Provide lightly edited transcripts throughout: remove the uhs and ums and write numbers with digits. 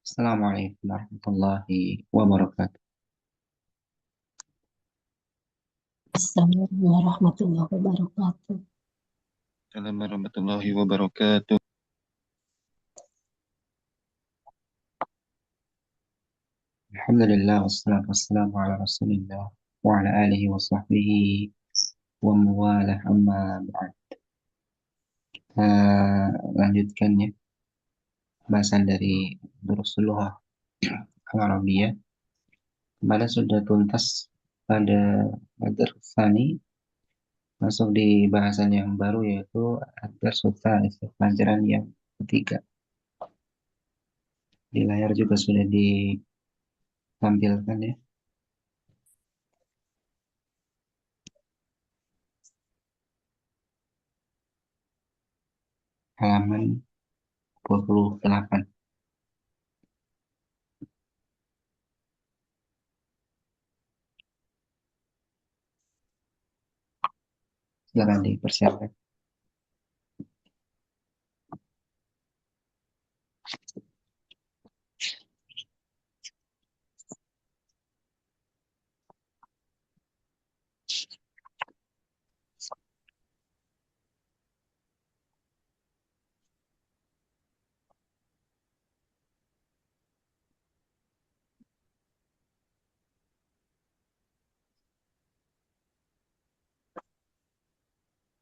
Assalamualaikum warahmatullahi wabarakatuh. Assalamualaikum warahmatullahi wabarakatuh. Assalamualaikum warahmatullahi wabarakatuh. Alhamdulillah wassalatu wassalamu ala Rasulillah wa ala alihi wa sahbihi wa mawalah amma ba'd. Lanjutkan ya bahasan dari Durusuluh Al-Arabiyah. Kemarin sudah tuntas pada Adar Tsani, masuk di bahasan yang baru yaitu Adar Tsalis, pelajaran yang ketiga. Di layar juga sudah ditampilkan ya, halaman 28. Silakan dipersiapkan.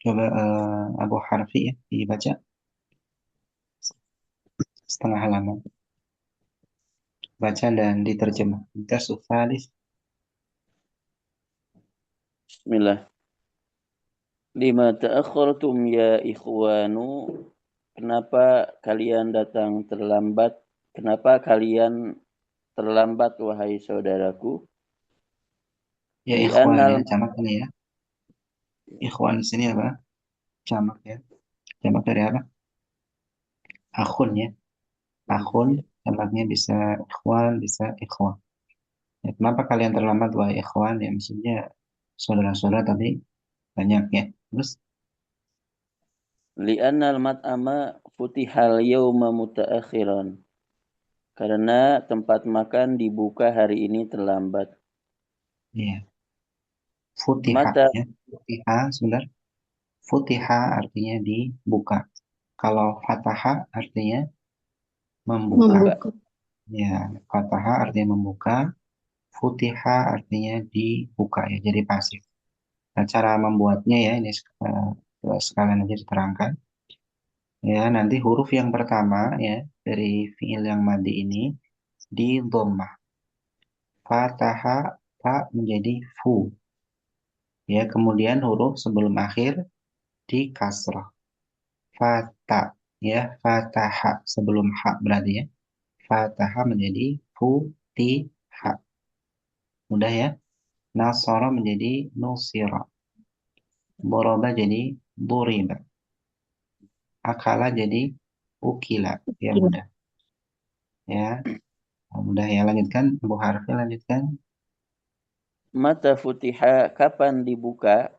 Coba Abu Harfi ya dibaca setengah halaman. Baca dan diterjemah. Darsus Tsalis. Bismillah. Lima ta'akhkhartum ya ikhwanu. Kenapa kalian datang terlambat? Kenapa kalian terlambat wahai saudaraku? Ya ikhwan ya, Li'annal jamak ini ya. Ikhwan di sini apa? Jamak ya. Jamak dari apa? Akhun ya. Akhun jamaknya bisa ikhwan, bisa ikhwan. Ya, kenapa kalian terlambat wahai ikhwan? Ya maksudnya saudara-saudara tapi banyak ya. Terus li'annal mat'ama futihal yawma mutaakhiran. Karena tempat makan dibuka hari ini terlambat. ya Futiha Mata ya. Futiha sebentar. Futiha artinya dibuka. Kalau fataha artinya membuka. Membuka. Ya, fataha artinya membuka. Futiha artinya dibuka ya, jadi pasif. Nah, cara membuatnya ya ini sekalian aja diterangkan. Ya, nanti huruf yang pertama ya dari fiil yang madi ini di dhammah. Fataha fa menjadi fu. Ya, kemudian huruf sebelum akhir di kasrah. Fata ya, fataha sebelum ha berarti ya. Fataha menjadi futiha. Mudah ya. Nasara menjadi nusira. Boroba jadi buriba. Akala jadi ukila. Ya Gila. mudah. Ya, mudah ya. Lanjutkan. Bu Harfi lanjutkan. mata futiha kapan dibuka?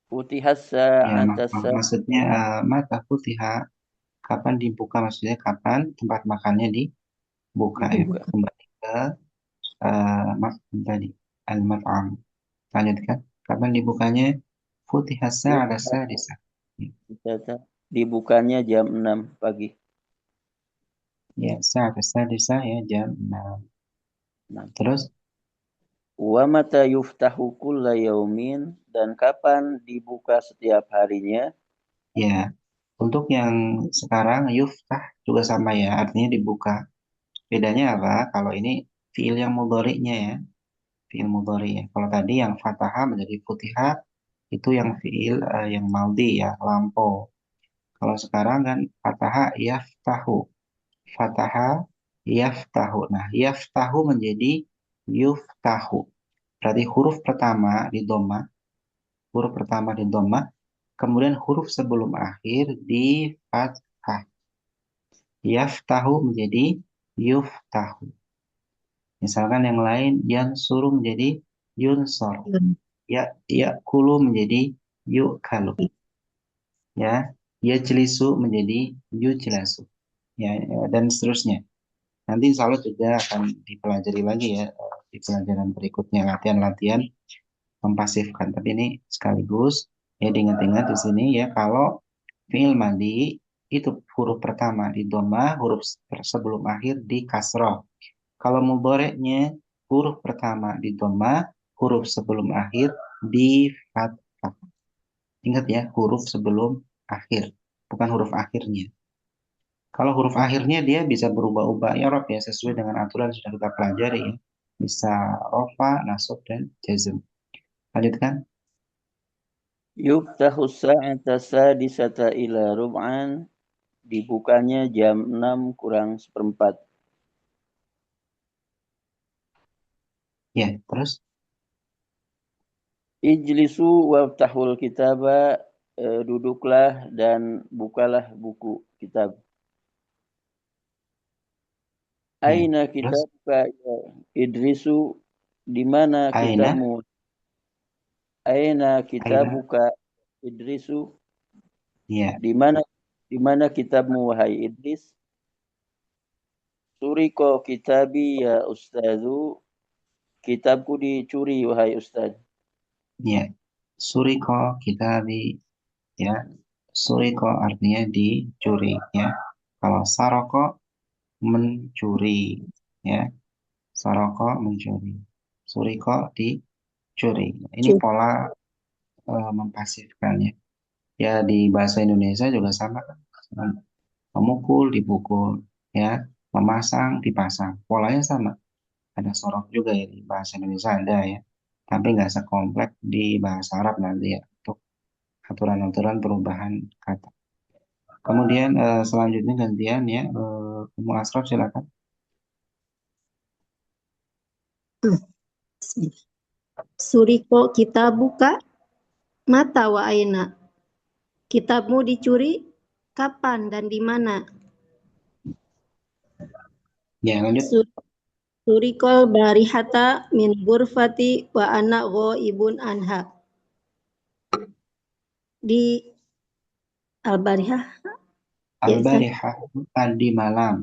Futihas Ya, sa'atas maksudnya mata futiha. Kapan dibuka? Maksudnya kapan tempat makannya dibuka ya. dibuka. Kembali ke tadi. Al-mat'am. Lanjutkan. Kapan dibukanya? Futiha sa'ada sadisa. Dibukanya jam 6 pagi. Ya, sa'ada sadisa ya jam 6. Nah. Terus Wa mata yuftahu kulla yaumin, dan kapan dibuka setiap harinya? ya, untuk yang sekarang yuftah juga sama ya, artinya dibuka. Bedanya apa? Kalau ini fiil yang mudhari'nya ya, fiil mudhari ya. Kalau tadi yang fataha menjadi futiha itu yang fiil yang maldi ya, lampau. Kalau sekarang kan fataha yaftahu, fataha yaftahu. Nah, yaftahu menjadi yuftahu. Berarti huruf pertama di dhamma, huruf pertama di dhamma, kemudian huruf sebelum akhir di fathah. Yaftahu menjadi yuftahu. Misalkan yang lain yansuru menjadi yunsor. Ya kulu menjadi yukalu. Ya, yajlisu menjadi yujlasu. Ya, dan seterusnya. Nanti insya Allah juga akan dipelajari lagi ya di pelajaran berikutnya latihan-latihan mempasifkan. Tapi ini sekaligus ya diingat-ingat di sini ya kalau fi'il madi itu huruf pertama di dhamma, huruf sebelum akhir di kasroh. Kalau mudhari'nya huruf pertama di dhamma, huruf sebelum akhir di fathah. Ingat ya, huruf sebelum akhir, bukan huruf akhirnya. Kalau huruf akhirnya dia bisa berubah-ubah i'rab ya sesuai dengan aturan yang sudah kita pelajari ya. Bisa rofa, nasab dan jazm. Lanjutkan. Yuftahu sa'ata sadisata ila rub'an. Dibukanya jam 6 kurang seperempat. Ya, terus Ijlisu waftahul kitaba. Duduklah dan bukalah buku kitab. ya, Aina terus kitabuka ya Idrisu. Di mana aina, kitabmu? Aina aina, kitabuka Idrisu. ya, Di mana kitabmu wahai Idris? Suriko kitabi ya ustazu. Kitabku dicuri wahai ustaz. ya. Suriko kitabi, ya. Suriko artinya dicuri, ya. Kalau saroko mencuri, ya. Saroko mencuri. Suriko dicuri. Ini pola mempasifkan ya. Ya di bahasa Indonesia juga sama kan. Memukul, dipukul, ya. Memasang, dipasang. Polanya sama. Ada sorok juga ya di bahasa Indonesia ada ya. Tapi nggak sekompleks di bahasa Arab nanti ya. Untuk aturan-aturan perubahan kata. Kemudian selanjutnya gantian ya. Ummu Asraf silakan. Suriko kitabuka mata wa aina. Kitabmu dicuri kapan dan di mana? Ya lanjut. Surikol barihata min ghurfati wa ana ghaibun anha. Di al-barihah ya Ustaz? Al-barihah tadi malam.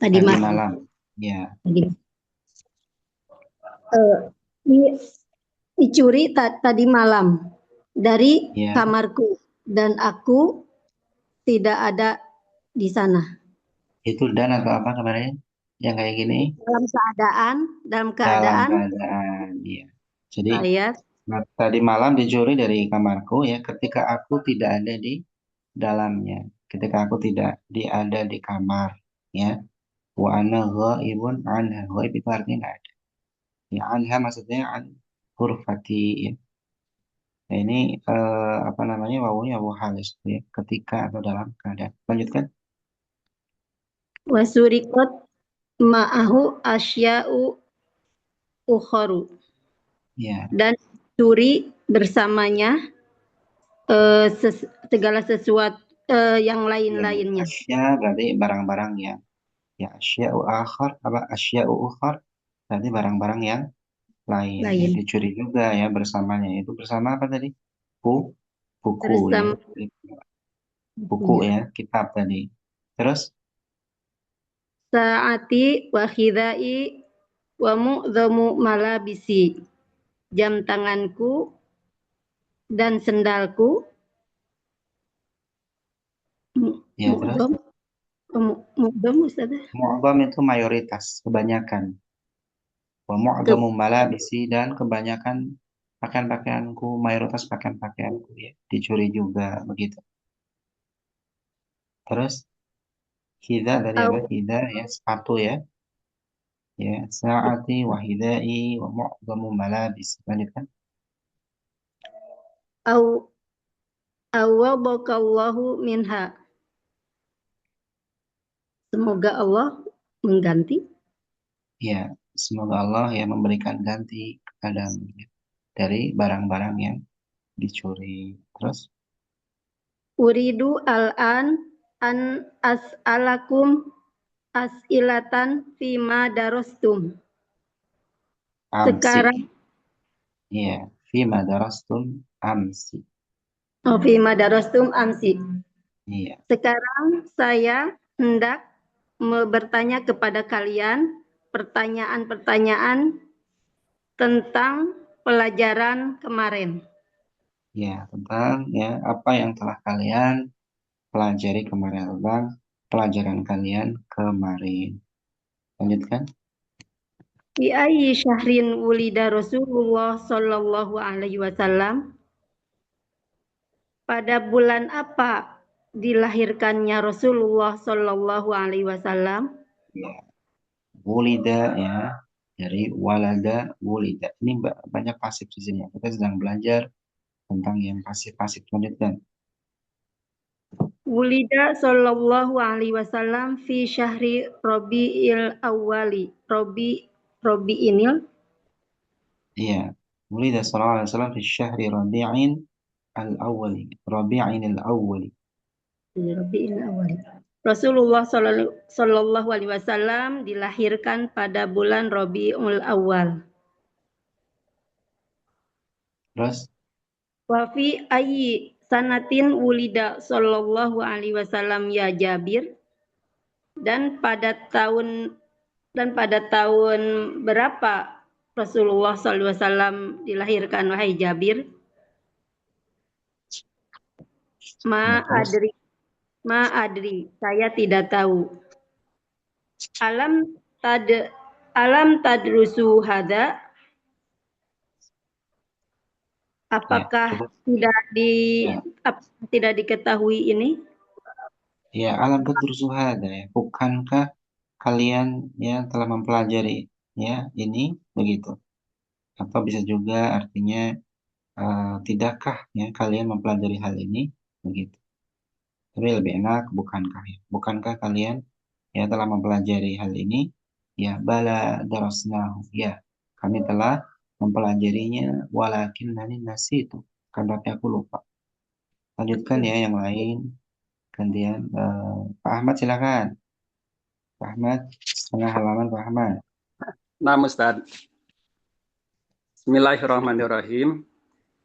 Tadi Tadi malam. malam. Ya, Dicuri tadi malam dari ya. kamarku dan aku tidak ada di sana. Itu dan atau apa kemarin? Yang kayak gini? Dalam Dalam keadaan keadaan. Ya. Jadi saya tadi malam dicuri dari kamarku ya ketika aku tidak ada di dalamnya. Ketika aku tidak ada di kamar ya. Wa ana ghaibun anha. Ghaib itu artinya nggak ada. Ya anha maksudnya an hurfati ya. Nah, ini apa namanya wawunya wawu halis ya. Ketika atau dalam keadaan. Lanjutkan. wasurikot ma'ahu asya'u ukhoru Ya. dan curi bersamanya segala sesuatu yang Ya. lain-lainnya. Asya berarti barang-barang yang ya asya'u akhar apa asya'u ukhar berarti barang-barang yang lain ya Lain dicuri juga ya bersamanya itu bersama apa tadi buku buku ya bersama buku punya. ya kitab tadi terus Saati wa khidai wa mu'dhamu malabisi. Jam tanganku dan sendalku ya terus mu'dham mu'dham Ustaz. mu'dham itu mayoritas kebanyakan wa mu'dhamu malabisi dan kebanyakan pakaian-pakaianku mayoritas pakaian-pakaianku ya dicuri juga begitu terus hida tadi apa Au hida ya sepatu ya ya saati wa hidai wa mu'dhamu malabis lanjutkan au awwabakallahu minha. Semoga Allah mengganti ya semoga Allah ya memberikan ganti kepadamu ya, dari barang-barang yang dicuri terus uridu al-an an as'alakum as'ilatan fima darostum. amsi Sekarang ya fi madarastum amsi fima darostum amsi. iya Sekarang saya hendak bertanya kepada kalian pertanyaan-pertanyaan tentang pelajaran kemarin. Ya, tentang ya apa yang telah kalian pelajari kemarin, tentang pelajaran kalian kemarin. Lanjutkan. Fi ayyi syahrin wulida Rasulullah sallallahu alaihi wasallam? Pada bulan apa dilahirkannya Rasulullah sallallahu alaihi wasallam? Ya, wulida ya, dari walada wulida. Ini banyak pasif di sini. Kita sedang belajar tentang yang pasif-pasif. Lanjutkan. Wulida sallallahu alaihi wasallam fi syahri Rabiil awwali. Rabiinil Iya. Wulida sallallahu alaihi wasallam fi syahri Rabi'in al-awwali. Rabi'in al-awwali. Rabiil awwali. Rasulullah sallallahu alaihi wasallam dilahirkan pada bulan Rabiul Awal. Terus Wa fi ayyi sanatin wulida sallallahu alaihi wasallam ya Jabir? Dan pada tahun berapa Rasulullah sallallahu alaihi wasallam dilahirkan, wahai Jabir? ya, terus Ma adri, saya tidak tahu. Alam tadrusu hada? ya, Apakah coba ya. tidak diketahui ini? Ya, alam suhada ya. Bukankah kalian ya telah mempelajari ya ini begitu? Atau bisa juga artinya tidakkah ya kalian mempelajari hal ini begitu? Tapi lebih enak bukankah ya? Bukankah kalian ya telah mempelajari hal ini? Ya, bala darasnahu. Ya, kami telah mempelajarinya walakin nasi itu. Kan tapi aku lupa. Lanjutkan ya yang lain. Gantian Pak Ahmad silakan. Pak Ahmad, setengah halaman Pak Ahmad. Nah, Ustaz. Bismillahirrahmanirrahim.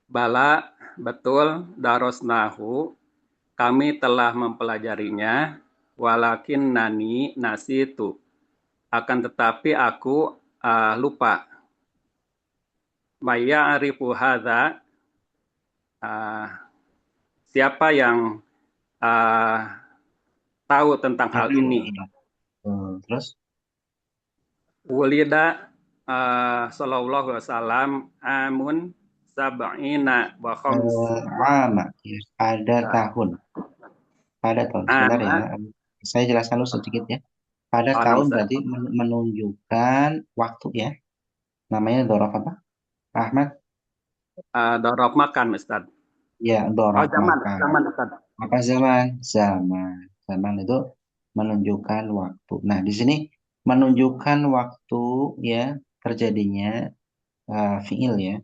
Bala, betul, darosnahu, kami telah mempelajarinya, walakin nasi itu. Akan tetapi aku lupa. Maya arifu hadza, siapa yang tahu tentang hal ini? Terus? Wulida sallallahu alaihi wasallam amun sab'ina wa khams. Ama, ya, pada tahun. Pada tahun, sebentar ya. Saya jelaskan dulu sedikit ya. Pada tahun berarti menunjukkan waktu ya. Namanya dorof apa? Ahmad? Dorof makan, Ustaz. Ya, dorof makan. Zaman, Ustaz. Apa zaman? Zaman. Zaman itu menunjukkan waktu. Nah, di sini menunjukkan waktu ya terjadinya fiil ya.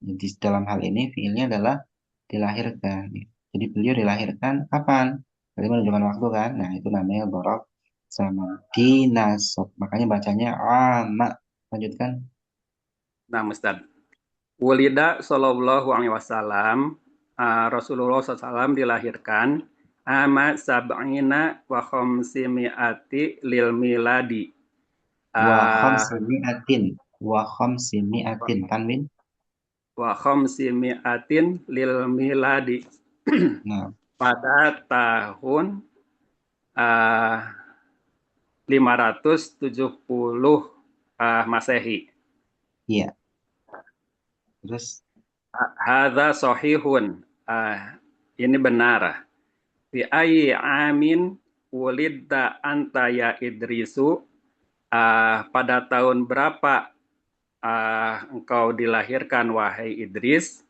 Di dalam hal ini fiilnya adalah dilahirkan. Jadi beliau dilahirkan kapan? Jadi menunjukkan waktu kan? Nah, itu namanya dorof sama dinasab. Makanya bacanya ama. Lanjutkan. Nah, Ustaz. Wulida sallallahu alaihi wasallam, Rasulullah SAW dilahirkan ama sab'ina wa khamsimi'ati lil miladi. Wa khamsimi'atin tanwin. Wa khamsimi'atin lil miladi. Nah, Pada tahun 570 Masehi. iya. Terus Hadza sahihun. Ini benar. Fi ayyi amin wulidda anta ya Idrisu. Pada tahun berapa engkau dilahirkan wahai Idris?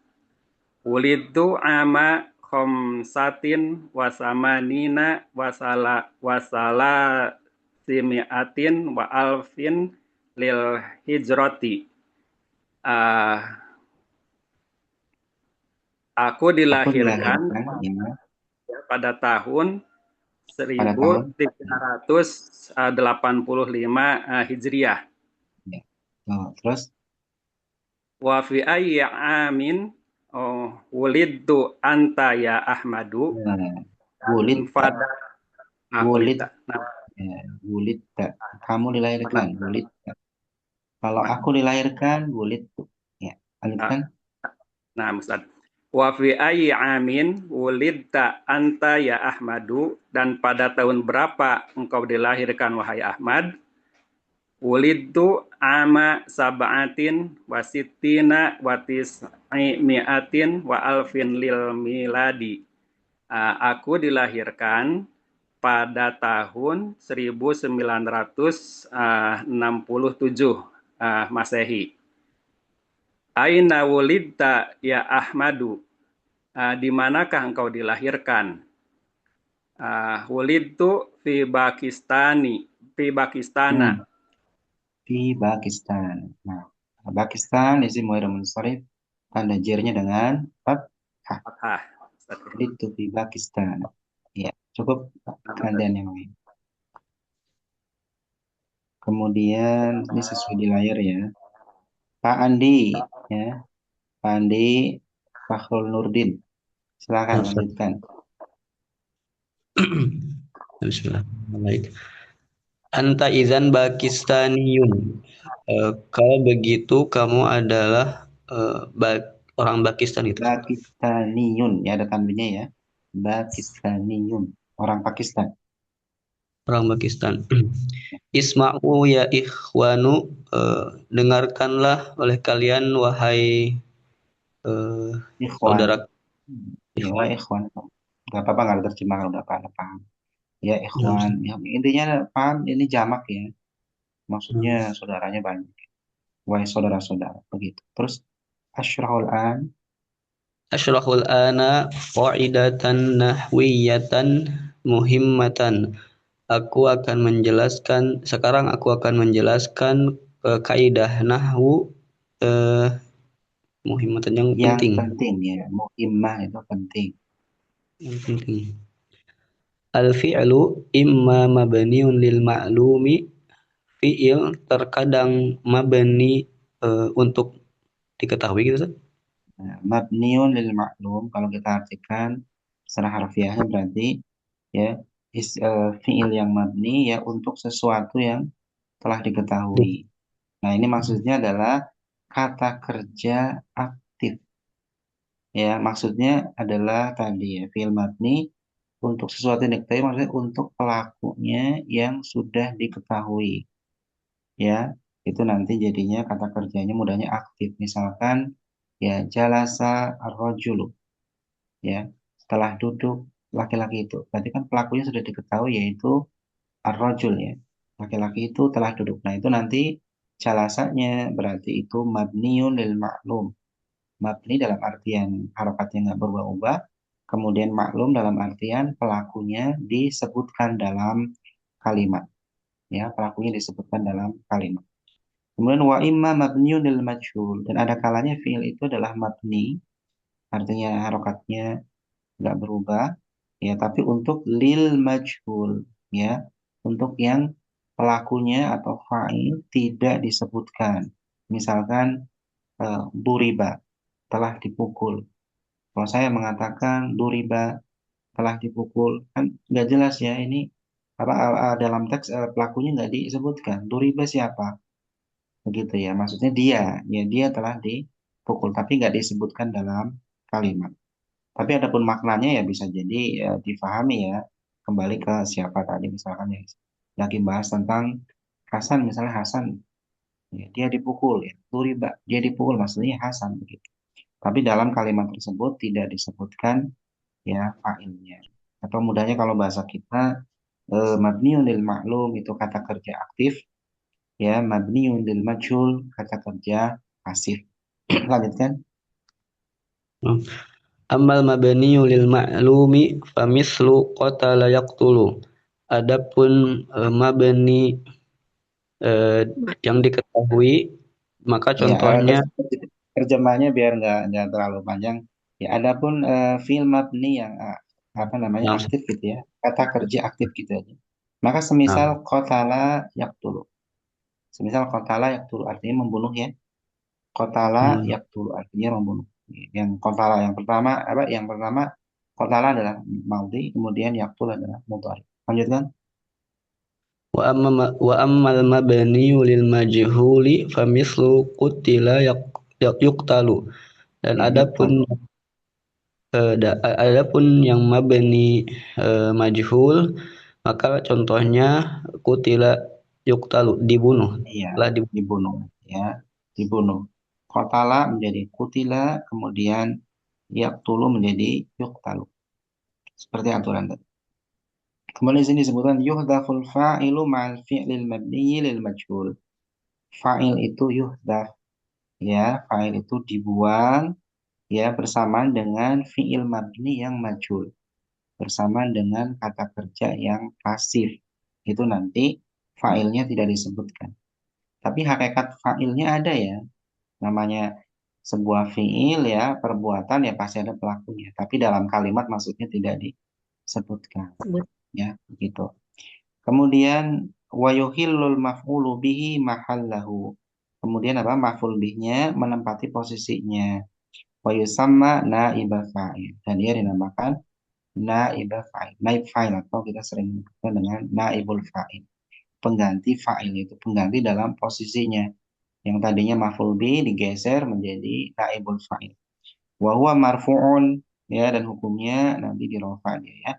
Wulidtu ama khamsatin wasamanina wasala simiatin wa alfin lil hijrati. Aku dilahirkan ya, pada tahun 1385 Hijriah. Ya. Terus Wa fi ayyi amin wulidtu anta ya Ahmadu. wulid Ya, wulidta. Kamu dilahirkan, Benar. wulidta. Kalau Nah, aku dilahirkan, wulidtu. Ya, ah, lanjutkan. nah Ustaz. Wa fi ayyi amin wulidta anta ya Ahmadu, dan pada tahun berapa engkau dilahirkan wahai Ahmad? Wulidtu ama sab'atin wa sittina wa tis'i mi'atin wa alfin lil miladi. Aku dilahirkan pada tahun 1967 Masehi. Aina wulidta ya Ahmadu? Di manakah engkau dilahirkan? Wulidtu fi Pakistana. Hmm, di Pakistan. Nah, Pakistan isim mu'arrab munsharif tanda jernya dengan fathah. Fathah. Itu di Pakistan. Ya, cukup keadaan yang lain. Kemudian ini sesuai di layar ya. Pak Andi, ya, Pak Andi Fakhrul Nurdin. Silakan Nah, Ustaz. lanjutkan. Bismillahirrahmanirrahim. Anta izan Pakistaniyun. Kalau begitu kamu adalah orang Pakistan itu. Pakistaniyun, ya ada tanbihnya ya. Pakistaniyun, orang Pakistan. Orang Pakistan. Isma'u ya ikhwanu, dengarkanlah oleh kalian wahai Ikhwan. saudara Ya, wah ikhwan. ikhwan. Gak apa-apa, nggak ada terjemahan udah paham. Ya Nah, ikhwan. Ustaz. Ya, intinya paham ini jamak ya. Maksudnya Nah. saudaranya banyak. Wahai saudara-saudara. Begitu. Terus asyrahul an. Asyrahul ana qa'idatan nahwiyatan muhimmatan. Sekarang aku akan menjelaskan kaidah nahwu eh, muhimmatan yang Yang penting. penting ya. Muhimmah itu penting. Yang penting. Al-fi'lu imma mabniun lil ma'lumi. Fi'il terkadang mabni untuk diketahui gitu kan? Nah, mabniun lil ma'lum. Kalau kita artikan secara harfiahnya berarti ya fi'il yang mabni ya untuk sesuatu yang telah diketahui. Nah, ini maksudnya adalah kata kerja aktif. Ya, maksudnya adalah tadi ya, fi'il mabni untuk sesuatu yang diketahui, maksudnya untuk pelakunya yang sudah diketahui. Ya, itu nanti jadinya kata kerjanya mudahnya aktif. Misalkan, ya, jalasa ar-rajulu. Ya, setelah duduk laki-laki itu. Berarti kan pelakunya sudah diketahui yaitu ar-rajul ya. Laki-laki itu telah duduk. Nah, itu nanti jalasanya berarti itu mabniun lil ma'lum. Mabni dalam artian harokatnya nggak berubah-ubah. Kemudian maklum dalam artian pelakunya disebutkan dalam kalimat. Ya, pelakunya disebutkan dalam kalimat. Kemudian wa imma mabniun lil majhul. Dan ada kalanya fi'il itu adalah mabni. Artinya harokatnya nggak berubah. Ya, tapi untuk lil majhul. Ya, untuk yang pelakunya atau fa'il tidak disebutkan. Misalkan duriba, telah dipukul. Kalau saya mengatakan duriba telah dipukul, kan nggak jelas ya ini apa dalam teks pelakunya nggak disebutkan. Duriba siapa? Begitu ya. Maksudnya dia, ya dia telah dipukul, tapi nggak disebutkan dalam kalimat. Tapi adapun maknanya ya bisa jadi difahami ya. Kembali ke siapa tadi misalkan ya. Lagi bahas tentang Hasan, misalnya Hasan, ya, dia dipukul ya. Duriba, dia dipukul maksudnya Hasan begitu. Tapi dalam kalimat tersebut tidak disebutkan ya fa'ilnya. Atau mudahnya kalau bahasa kita mabniun lil ma'lum itu kata kerja aktif, ya mabniun lil majhul kata kerja pasif. Lanjutkan. Amal mabniyu lil ma'lumi famislu qatala yaqtulu. Adapun mabni yang diketahui maka Ya, contohnya terjemahnya biar nggak terlalu panjang. Ya, adapun fi'il mabni yang apa namanya yang aktif gitu ya, kata kerja aktif gitu aja. Maka semisal nah, qatala yaqtulu. Semisal qatala yaqtulu artinya membunuh ya. Qatala hmm, yaqtulu artinya membunuh. Yang qatala yang pertama apa? Yang pertama qatala adalah maudhi, kemudian yaqtul adalah mudhari. Lanjutkan. wa ammal mabniyu lil majhuli famislu qutila yuqtalu. Dan Ya, adapun yang mabni majhul, maka contohnya kutila yuqtalu, dibunuh. iya, Telah dibunuh. Ya, dibunuh. Qatala menjadi kutila, kemudian yaqtulu menjadi yuqtalu. Seperti aturan tadi. Kemudian di sini disebutkan yuhdaful fa'ilu ma'al fi'lil mabniyi lil majhul. Fa'il itu yuhdaf, ya, fa'il itu dibuang, ya, bersamaan dengan fi'il mabni yang majhul, bersamaan dengan kata kerja yang pasif. Itu nanti fa'ilnya tidak disebutkan. Tapi hakikat fa'ilnya ada ya, namanya sebuah fi'il ya, perbuatan ya pasti ada pelakunya. Tapi dalam kalimat maksudnya tidak disebutkan. Sebut. Ya, begitu. Kemudian wa yuhillul maf'ulu bihi mahallahu. Kemudian apa? Maf'ul bihnya menempati posisinya. Wa yusamma naibal fa'il. Dan dia dinamakan naibal fa'il. Naib fa'il atau kita sering menyebutkan dengan naibul fa'il. Pengganti fa'il itu pengganti dalam posisinya. Yang tadinya maf'ul bih digeser menjadi naibul fa'il. Wa huwa marfu'un, ya, dan hukumnya nanti dirofa dia ya.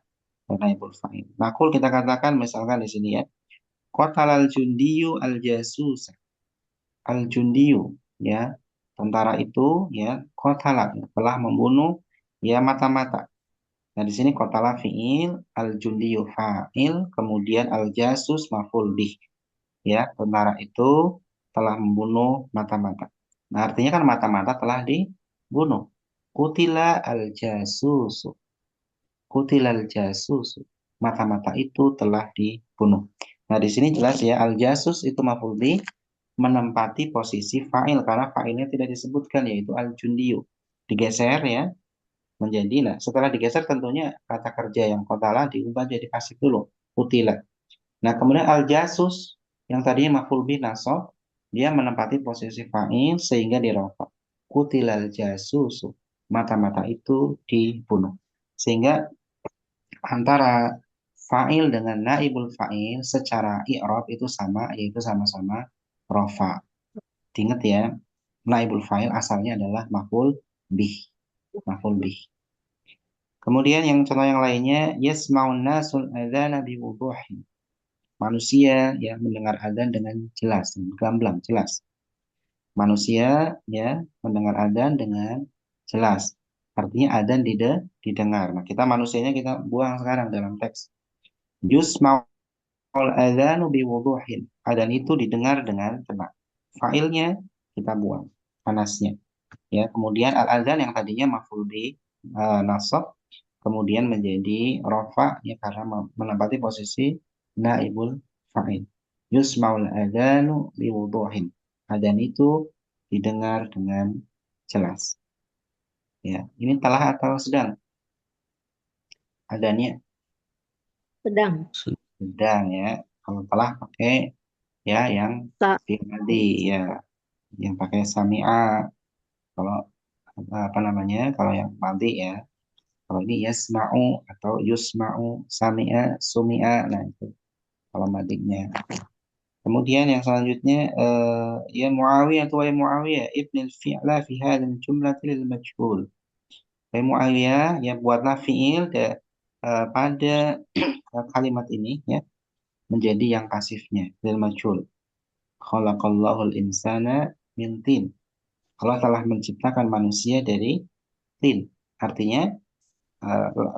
Naibul fa'il. Makul kita katakan misalkan di sini ya. Qatalal jundiyu al jasus. Al jundiyu, ya, tentara itu ya qatala, telah membunuh ya mata-mata. Nah, di sini qatala fiil, al jundiyu fa'il, kemudian al jasus maf'ul bih. Ya, tentara itu telah membunuh mata-mata. Nah, artinya kan mata-mata telah dibunuh. Kutila al jasusu. Kutilal jasus. Mata-mata itu telah dibunuh. Nah, di sini jelas ya, al-jasus itu maf'ul bih menempati posisi fa'il karena fa'ilnya tidak disebutkan yaitu al-jundiyu. Digeser ya menjadi, nah setelah digeser tentunya kata kerja yang qatala diubah jadi pasif dulu, kutila. Nah, kemudian al-jasus yang tadinya maf'ul bih nasab, dia menempati posisi fa'il sehingga dirofa. Kutilal jasusu. Mata-mata itu dibunuh. Sehingga antara fa'il dengan naibul fa'il secara i'rab itu sama, yaitu sama-sama rofa. Ingat ya, naibul fa'il asalnya adalah maf'ul bih. Maf'ul bih. Kemudian yang contoh yang lainnya, yasma'un nasul adzana biwuduhin. Manusia ya mendengar adzan dengan jelas, gamblang, jelas. Manusia ya mendengar adzan dengan jelas. Artinya adzan didengar. Nah, kita manusianya kita buang sekarang dalam teks. Yusma'ul adzanu biwuduhin. Adzan itu didengar dengan jelas. Failnya kita buang, panasnya. Ya, kemudian al-adzan yang tadinya maf'ul bi nasab kemudian menjadi rofa ya karena menempati posisi naibul fa'il. Yusma'ul adzanu biwuduhin. Adzan itu didengar dengan jelas. Ya, ini telah atau sedang? Adzannya Sedang. sedang ya. Kalau telah pakai ya yang Sa. tadi ya, yang pakai sami'a. Kalau apa namanya? Kalau yang madi ya. Kalau ini yasma'u atau yusma'u, sami'a, sumi'a. Nah, itu kalau madiknya. Kemudian yang selanjutnya ya Muawiyah atau ya Muawiyah ibnil fi'la fi hadzal jumlati lil majhul. Ya Muawiyah ya buatlah fi'il pada kalimat ini ya menjadi yang pasifnya lil majhul. Khalaqallahul insana min tin. Allah telah menciptakan manusia dari tin. Artinya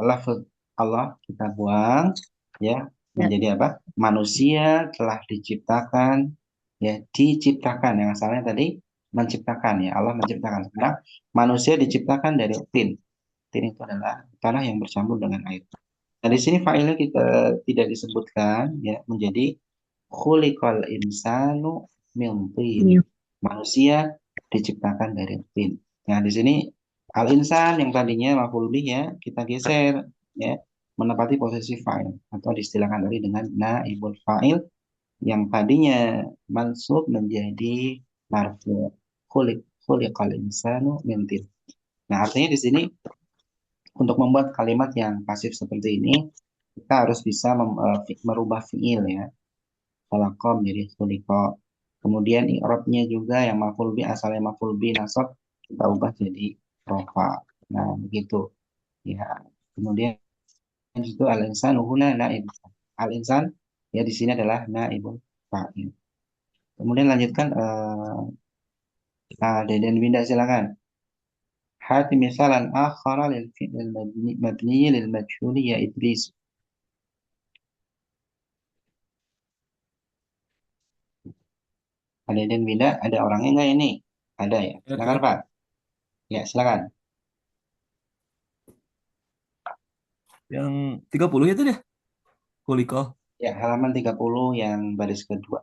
lafaz Allah kita buang ya Ya. menjadi apa? Manusia telah diciptakan ya diciptakan yang asalnya tadi menciptakan ya Allah menciptakan. Karena manusia diciptakan dari tin. Tin itu adalah tanah yang bercampur dengan air. Nah, di sini failnya kita tidak disebutkan ya menjadi khuliqal insanu min tin. Iya. Manusia diciptakan dari tin. Nah, di sini al-insan yang tadinya maf'ul bih ya, kita geser ya, menempati posisi fa'il atau diistilahkan tadi dengan naibul fa'il yang tadinya mansub menjadi marfu. Khuliqal insanu min tin. Nah, artinya di sini untuk membuat kalimat yang pasif seperti ini, kita harus bisa merubah fi'il ya. khalaqa menjadi khuliqa. Kemudian i'rabnya juga yang maf'ul bi asalnya maf'ul bi nasab kita ubah jadi rofa. Nah, begitu. Ya. Kemudian itu al-insan huna naib. Al-insan ya di sini adalah naibul fa'il. Kemudian lanjutkan Deden Winda silakan. Hati misalan akhara lil fi'il mabni lil majhuli ya Idris. Ada Deden Winda, ada orangnya nggak ini? Ada ya. Ya, Silakan Kak. Pak. Ya, silakan. Yang 30 itu deh. Kuliko. Ya, halaman 30 yang baris kedua.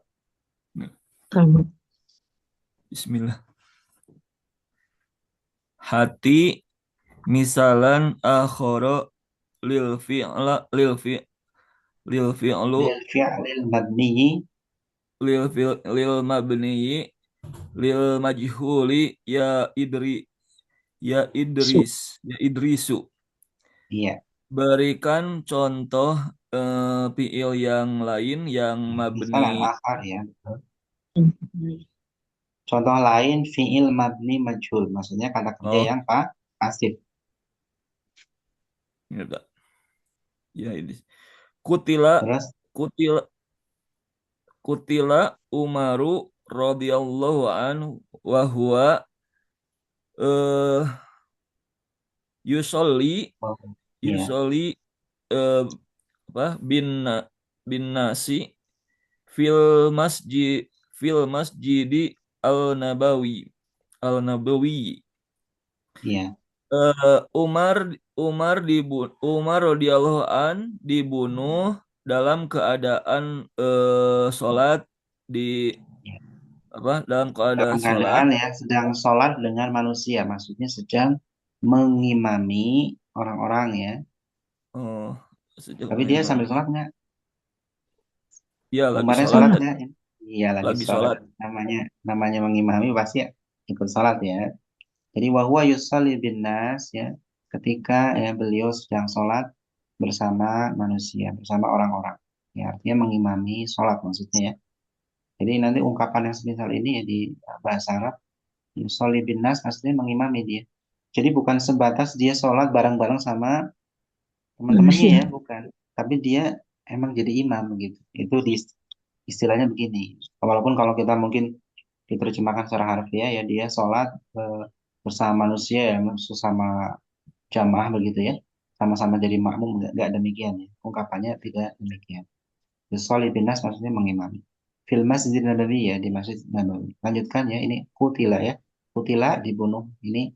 Bismillah. Hati misalan akhara lil fi'la lil fi'lu Lil fi'lil mabni lil mabniyi lil majhuli ya Idrisu. iya. Berikan contoh fi'il yang lain yang Misalan mabni. akhar ya. Betul. Contoh lain fi'il mabni majhul. Maksudnya kata kerja Oh, yang pasif. ini enggak. Ya ini. Kutila Terus kutila kutila Umaru radhiyallahu anhu wa huwa eh yusolli oh, ya, yusolli eh, apa bin nasi fil masjidi al Nabawi. iya. Umar radhiyallahu an dibunuh dalam keadaan sholat di dalam keadaan Dalam sholat. keadaan ya sedang sholat dengan manusia. Maksudnya sedang mengimami orang-orang ya. Oh, sejak Tapi dia mengimami. sambil sholat nggak? Ya lagi Umarnya sholat sholat tadi. nggak? Iya lagi Lagi sholat. sholat. Namanya mengimami pasti ya, ikut sholat ya. Jadi wahwa yusalli bin nas ya. Ketika ya beliau sedang sholat bersama manusia, bersama orang-orang. Ya artinya mengimami sholat maksudnya ya. Jadi nanti ungkapan yang semisal ini ya di bahasa Arab yusalli bin nas aslinya mengimami dia. Jadi bukan sebatas dia sholat bareng-bareng sama teman-temannya ya, bukan. Tapi dia emang jadi imam gitu. Itu istilahnya begini. Walaupun kalau kita mungkin diterjemahkan secara harfiah ya dia sholat bersama manusia ya, bersama jamaah begitu ya. Sama-sama jadi makmum nggak demikian ya. Ungkapannya tidak demikian. Yusolli bin nas maksudnya mengimami. Fil masjid Nabawi ya di Masjid Nabawi. Lanjutkan ya ini kutila ya. Kutila dibunuh. Ini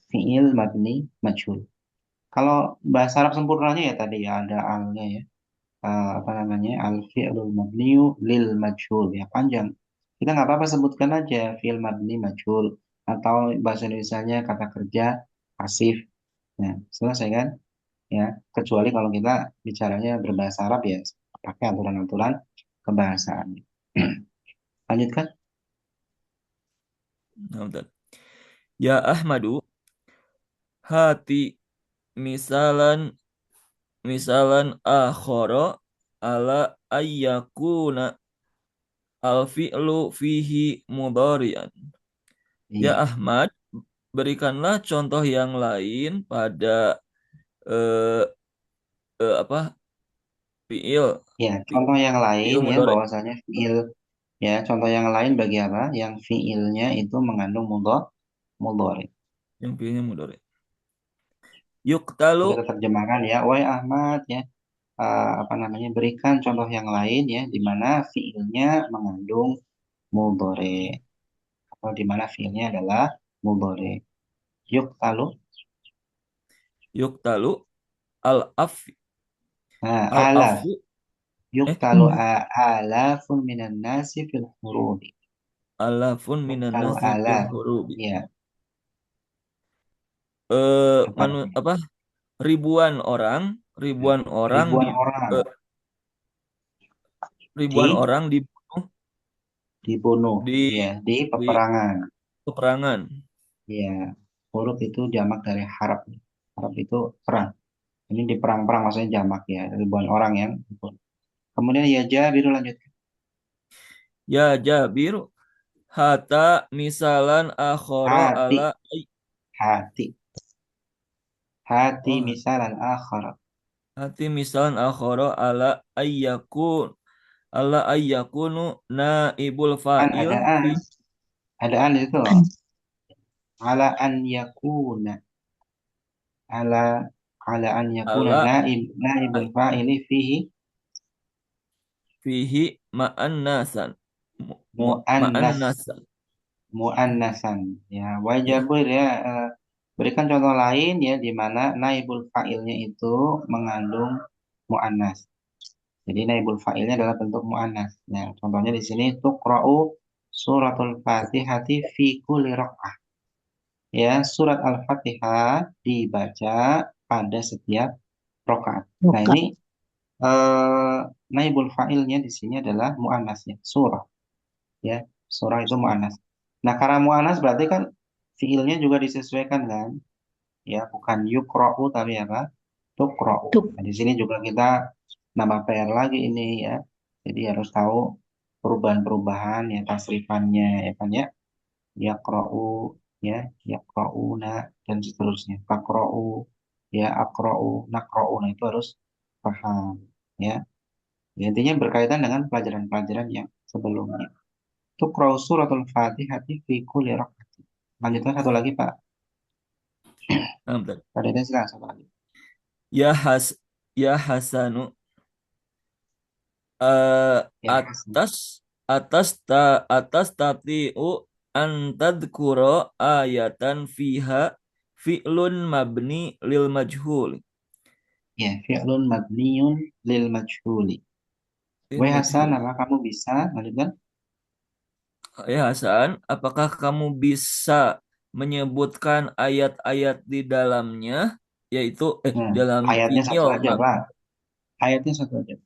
fi'il mabni majhul. Kalau bahasa Arab sempurnanya ya tadi ya ada alnya ya. Apa namanya al fi'lul mabniu lil majhul ya panjang. Kita nggak apa-apa sebutkan aja fi'il mabni majhul atau bahasa Indonesianya kata kerja pasif. Nah, selesai kan? Ya, kecuali kalau kita bicaranya berbahasa Arab ya pakai aturan-aturan kebahasaan. Lanjutkan. Nah, bentar. Ya Ahmadu hati misalan misalan akhara ala ayyakuna al fi'lu fihi mudhari'an. Ya Iya, Ahmad, berikanlah contoh yang lain pada eh, apa fiil ya. Contoh yang lain fiil ya mudhari bahwasanya fi'il ya contoh yang lain bagi apa? Yang fi'ilnya itu mengandung mudhari. yang fiilnya mudhari. Kita Yuqtalu terjemahkan ya, wahai Ahmad ya, apa namanya, berikan contoh yang lain ya, di mana fiilnya mengandung mudhari atau di mana fiilnya adalah mudhari. Yuk talu, yuqtalu al af nah al alaf, afu yuk eh talu alafun minan nasi fil hurubi. alafun Yuk minan talu nasi fil alaf, hurubi. ya apa namanya? Apa ribuan orang Ribuan orang eh, ribuan di orang dibunuh dibunuh, di ya di di peperangan. peperangan. Ya, huruf itu jamak dari harap. Harap itu perang. Ini di perang-perang maksudnya jamak ya, ribuan orang yang ikut. Kemudian ya Jabir lanjut. Ya Jabir, hata misalan akhara Hati, ala hati, hati oh misalan akhar. hati misalan akhara ala ayyakunu naibul Kan fa'il fi ada an itu loh. Ala an yakuna, ala ala an yakuna ala naibul fa'ili fihi fihi ma'annasan muannas ma'annasan muannasan. Ya, ya. wajibur ya. Berikan contoh lain ya di mana naibul fa'ilnya itu mengandung muannas. Jadi naibul fa'ilnya adalah bentuk muannas. Ya, contohnya di sini tuqra'u suratul Fatihati fi kulli raq'ah. Ya, surat Al-Fatihah dibaca pada setiap rakaat. Nah, Buka. ini naibul fa'ilnya di sini adalah muannas ya, surah ya. Surah itu muannas. Nah, karena muannas berarti kan fiilnya juga disesuaikan kan? Ya, bukan yukra'u tapi apa? Tukra'u. Tuk. Nah, di sini juga kita nambah PR lagi ini ya. Jadi harus tahu perubahan-perubahan ya tasrifannya ya kan ya. Yaqra'u ya, yaqra'una dan seterusnya. Taqra'u ya, aqra'u, naqra'u. Nah, itu harus paham ya. Ya, intinya berkaitan dengan pelajaran-pelajaran yang sebelumnya. Tuqra'u suratul Fatihati fi kulli rakaat. Lanjutkan satu lagi Pak. Nah, bentar. Pak Deden silakan satu lagi. Ya has ya Hasanu eh, Ya, Hasan. atas tatiu antadkuro ayatan fiha fi'lun mabni lil majhul. Ya, fi'lun mabniun lil majhuli. Lil Wahai Hasan, majhul. apa kamu bisa lanjutkan? Ya Hasan, apakah kamu bisa menyebutkan ayat-ayat di dalamnya, yaitu Nah, dalam ayatnya satu fi'il aja, Pak. Ayatnya satu aja.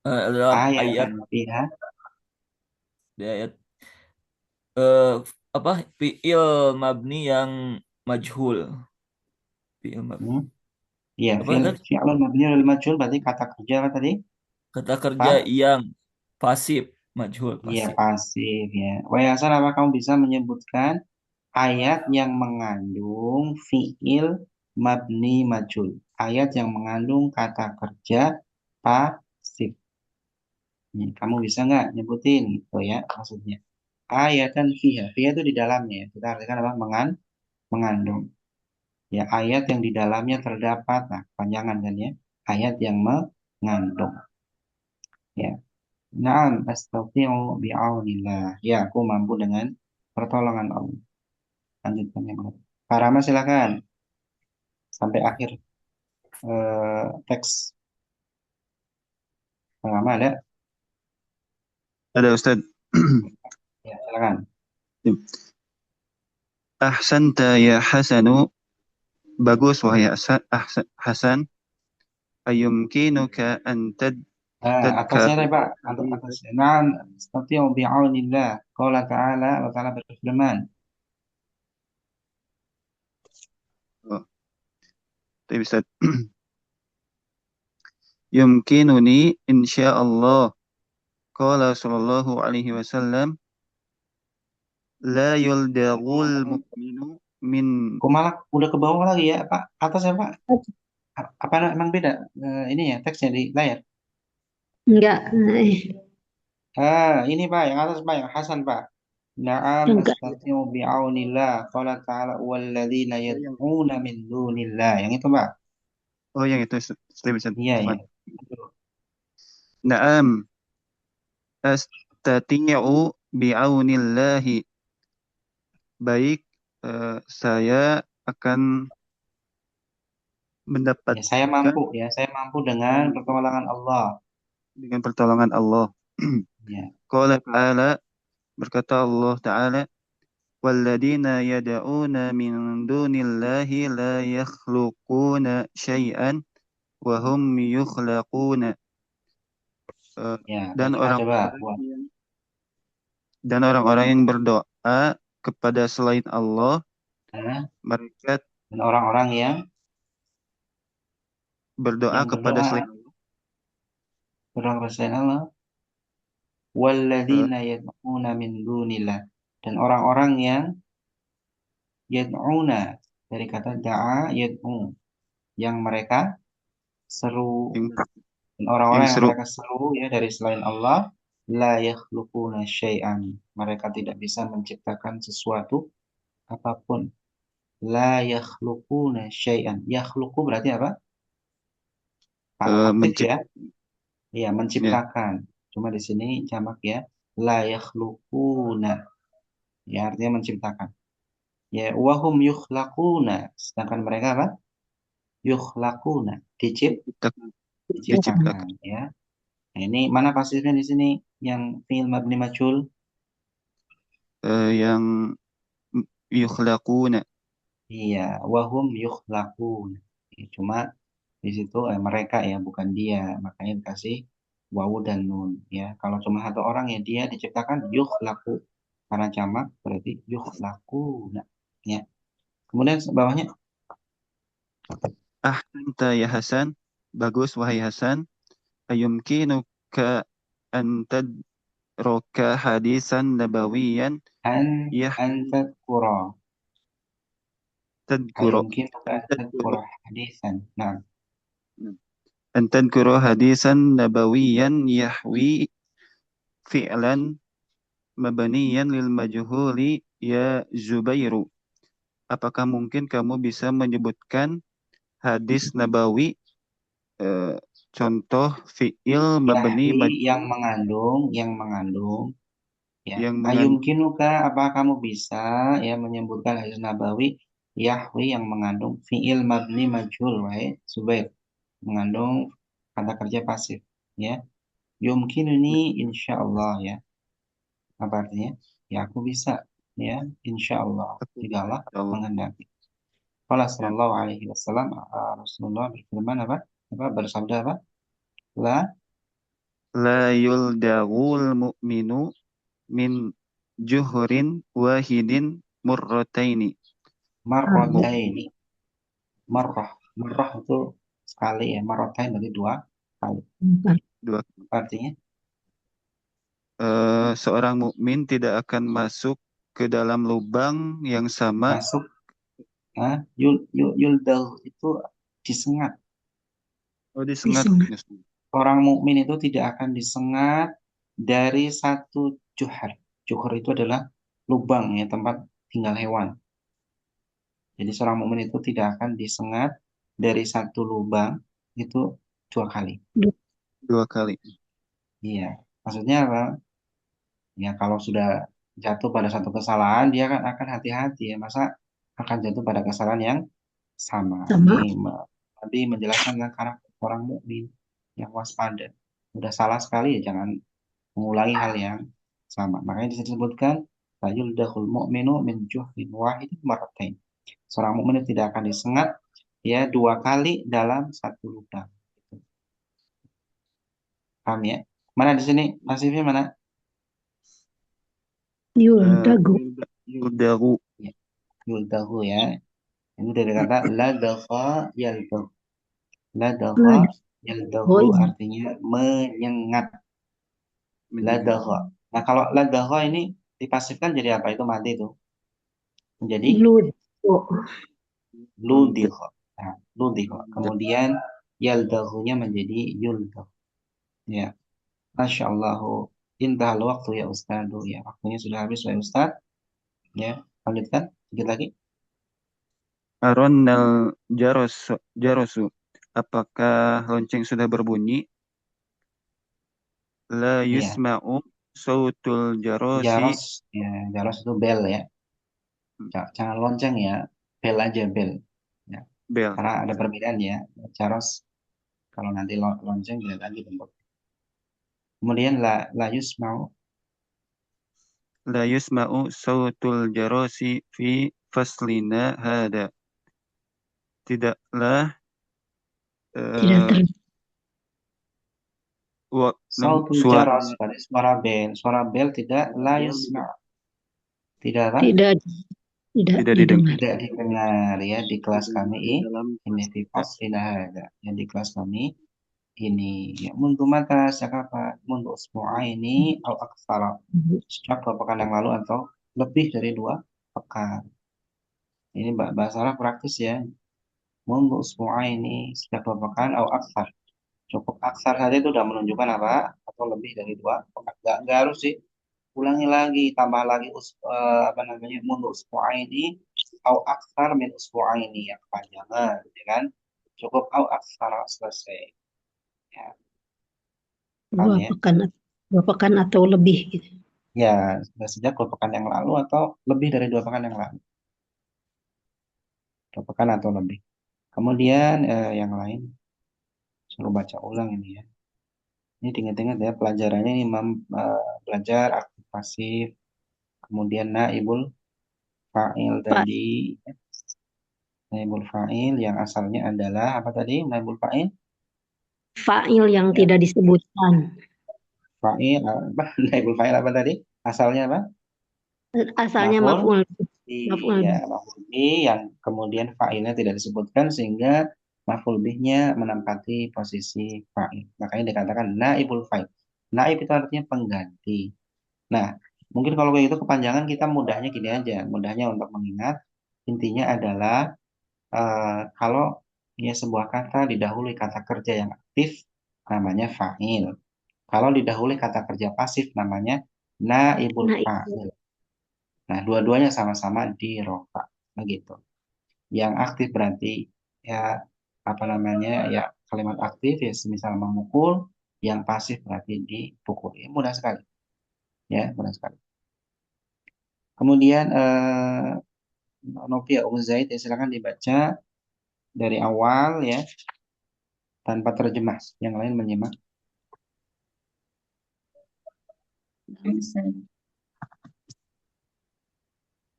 dalam ayat Ayatan fiha. di ayat eh, apa fi'il mabni yang majhul. Fi'il mabni. Hmm. Iya, Apa tadi? fi'lun mabniun lil majhul berarti kata kerja apa tadi? Kata kerja Pak? yang pasif, majhul Iya, pasif. pasif ya. Wahai Hasan, apa kamu bisa menyebutkan ayat yang mengandung fi'il mabni majhul? Ayat yang mengandung kata kerja pasif. Kamu bisa nggak nyebutin gitu ya maksudnya? Ayatan fiha. Fiha itu di dalamnya ya. Kita artikan apa? Mengandung. Ya, ayat yang di dalamnya terdapat. Nah, panjangan kan ya. Ayat yang mengandung. Ya. Naam astati'u bi'aunillah. Ya, aku mampu dengan pertolongan Allah. Lanjutkan yang lain. Pak Rama silakan. Sampai akhir teks. Pak Rama ada? Ada Ustaz. Ya, silakan. Ahsanta ya Hasanu. Bagus wahai Hasan. Ayumkinuka an Atasnya tadhkara. deh Pak. Atasnya. Naam astati'u bi'aunillah. Qala ta'ala. Allah Ta'ala berfirman. Oh, tapi Ustaz. Yumkinuni insyaallah. Qala sallallahu alaihi wasallam. La yuldagul mu'minu min. Kok malah udah ke bawah lagi ya Pak? Atas ya Pak? Apa emang beda ini ya teksnya di layar? Enggak. Ini Pak, yang atas Pak, yang Hasan Pak. Na'am Enggak. astati'u bi'aunillah. Qala ta'ala walladzina yad'una min dunillah. Yang itu Pak. Oh yang itu Ustaz. Iya, iya. Afwan. Naam astati'u bi'aunillahi. Baik, saya akan Ya, saya mendapatkan mampu ya. Saya mampu dengan pertolongan Allah. dengan pertolongan Allah. Ya, Qala ta'ala, berkata Allah Ta'ala, walladzina yad'una min dunillahi la yakhluquna syai'an wa hum yukhlaquna. Eh, ya. dan Terjemah orang coba buat. dan orang-orang yang berdoa kepada selain Allah, Nah, mereka dan orang-orang yang berdoa kepada berdoa selain berdoa kepada selain Allah. walladzina yad'una min dunillah, dan orang-orang yang yad'una dari kata da'a yad'u, yang mereka seru, yang, dan yang orang-orang yang seru. mereka seru ya dari selain Allah, la yakhluquna syai'an, mereka tidak bisa menciptakan sesuatu apapun. La yakhluquna syai'an, yakhluqu berarti apa? Aktif ya, ya Ya, menciptakan. Cuma di sini jamak ya, la yakhluquna, ya artinya menciptakan. Ya, wahum yukhlaquna, sedangkan mereka apa? Yukhlaquna, diciptakan diciptakan. ya. Nah, ini mana pasifnya di sini yang fi'il mabni majhul? Yang yukhlaquna. Iya, wahum yukhlaquna. Ya, cuma di situ mereka ya, bukan dia, makanya dikasih wawu dan nun ya. Kalau cuma satu orang ya dia diciptakan yukhlaqu, karena jamak berarti yukhlaquna ya. Kemudian bawahnya Ahsanta ya Hasan. Bagus wahai Hasan. Ayumkinuka an tadroka hadisan nabawiyan an yah an tadkura, tadkuro ayumkinuka an tadkuro tadkura hadisan. Nah, an tadkuro hadisan nabawiyan yahwi fi'lan mabaniyan lil majhuli ya Zubairu. Apakah mungkin kamu bisa menyebutkan hadis nabawi, eh, contoh fi'il mabni yahwi yang mengandung ya. yang Ayumkinuka, apa kamu bisa ya menyebutkan hadis nabawi yahwi yang mengandung fi'il mabni majhul, wahai Zubair, mengandung kata kerja pasif ya. Yumkinuni insyaallah ya. Apa artinya? Ya aku bisa ya, insyaallah jika Allah Allah. menghendaki. Qala Ya. sallallahu alaihi wasallam, Rasulullah berfirman apa? Bersabda apa? La La yuldagul mu'minu min juhurin wahidin murrataini. marrataini. Marrah itu sekali ya, marratain berarti dua kali. Dua. Artinya Seorang mukmin tidak akan masuk ke dalam lubang yang sama. masuk yuldal itu disengat. Oh, disengat. Orang mukmin itu tidak akan disengat dari satu juhar. Juhar itu adalah lubang ya, tempat tinggal hewan. Jadi seorang mukmin itu tidak akan disengat dari satu lubang itu dua kali. Dua kali. Iya, maksudnya apa? Ya kalau sudah jatuh pada satu kesalahan, dia akan hati-hati ya. Masa akan jatuh pada kesalahan yang sama. Ini Nabi menjelaskan tentang karakter orang mukmin yang waspada. Udah salah sekali ya jangan mengulangi hal yang sama. Makanya disebutkan la yuldahul mu'minu min juhdin wahidin marratain. Seorang mukmin tidak akan disengat ya dua kali dalam satu lubang. Paham ya? Mana di sini pasifnya mana? Yuldagu. Ya, yuldahu ya. Ini dari kata ladagha yaldahu. Ladagha yaldahu artinya menyengat. Ladagha. Nah kalau ladagha ini dipasifkan jadi apa? Itu mati itu. Menjadi ludigha. Nah, ludigha. Kemudian yaldahunya menjadi yuldah. Ya. Masya Allah. Intahal waktu ya Ustadu. Ya, waktunya sudah habis ya Ustad. Ya, lanjutkan. Sedikit lagi. Aronnal jarosu. Apakah lonceng sudah berbunyi? La Ya, yusma'u sautul jarosi. jaros. Ya, jaros itu bel ya. Jangan lonceng ya. Bel aja bel. Ya. Bel. Karena ada perbedaan ya. Jaros kalau nanti lonceng beda lagi bentuk. Kemudian la yusma'u. La yusma'u sautul jarosi fi faslina hada. Tidaklah Sautul jaros pada suara bel. Suara bel tidak la yusma'u. Tidak apa? tidak didengar. Tidak didengar ya di kelas kami ini di faslina hada. Yang di kelas kami ini. Ya, mundu mata sejak kapan? Mundu usbu'aini au aktsara. Sejak 2 pekan yang lalu atau lebih dari 2 pekan. Ini bahasa Arab praktis ya. Mundu usbu'aini sejak 2 pekan au aktsar. Cukup aksar saja itu udah menunjukkan apa? Atau lebih dari 2 pekan. Nggak harus sih. Ulangi lagi, tambah lagi apa namanya? Mundu usbu'aini au aktsar min usbu'aini yang kepanjangan, ya kan? Cukup au aktsar selesai. Ya, paham ya? 2 pekan atau lebih gitu. Ya, sudah sejak 2 pekan yang lalu atau lebih dari 2 pekan yang lalu. 2 pekan atau lebih. Kemudian yang lain, suruh baca ulang ini ya. Ini ingat-ingat ya, pelajarannya ini belajar aktif pasif, kemudian naibul fa'il Pak, tadi. Naibul fa'il yang asalnya adalah apa tadi? Naibul fa'il? fa'il yang Ya, tidak disebutkan. fa'il apa? Naibul fa'il apa tadi? Asalnya apa? Asalnya Maf'ul. maf'ul. Iya, maf'ul bih yang kemudian fa'ilnya tidak disebutkan sehingga maf'ul bihnya menempati posisi fa'il. Makanya dikatakan naibul fa'il. Naib itu artinya pengganti. Nah, mungkin kalau kayak gitu kepanjangan kita mudahnya gini aja. Mudahnya untuk mengingat intinya adalah kalau ya sebuah kata didahului kata kerja yang aktif namanya fa'il. Kalau didahului kata kerja pasif namanya naibul Naib. fa'il. Nah, dua-duanya sama-sama di rofa, begitu. Yang aktif berarti ya apa namanya ya kalimat aktif ya semisal memukul, yang pasif berarti dipukul. Ya, mudah sekali, ya mudah sekali. Kemudian Novia Zaid ya silakan dibaca dari awal ya tanpa terjemah. Yang lain menyimak.